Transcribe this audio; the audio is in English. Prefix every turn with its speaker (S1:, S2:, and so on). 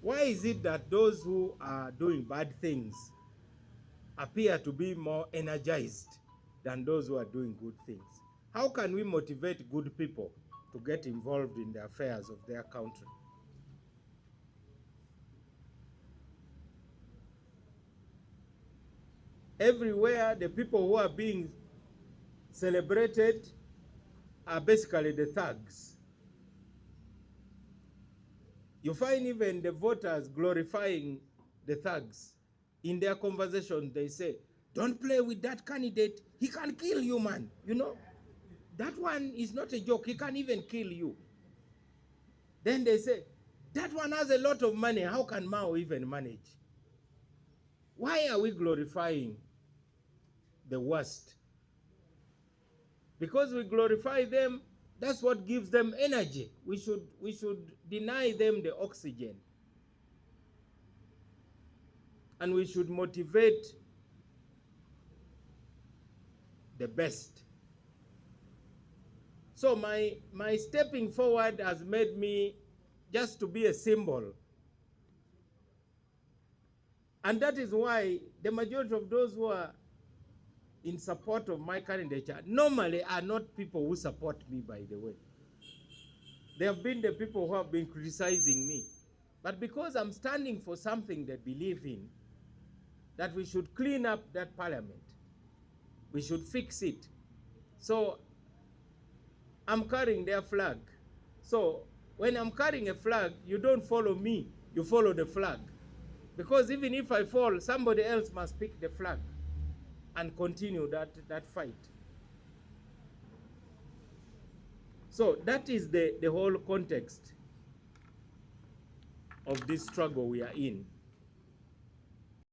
S1: Why is it that those who are doing bad things appear to be more energized than those who are doing good things? How can we motivate good people to get involved in the affairs of their country? Everywhere, the people who are being celebrated are basically the thugs. You find even the voters glorifying the thugs. In their conversation, they say, don't play with that candidate. He can kill you, man. You know, that one is not a joke. He can even kill you. Then they say, that one has a lot of money. How can Mao even manage? Why are we glorifying the worst? Because we glorify them, that's what gives them energy. We should deny them the oxygen. And we should motivate the best. So my stepping forward has made me just to be a symbol. And that is why the majority of those who are in support of my candidature normally are not people who support me, by the way. They have been the people who have been criticizing me. But because I'm standing for something they believe in, that we should clean up that parliament, we should fix it. So I'm carrying their flag. So when I'm carrying a flag, you don't follow me, you follow the flag. Because even if I fall, somebody else must pick the flag and continue that fight. So that is the whole context of this struggle we are in.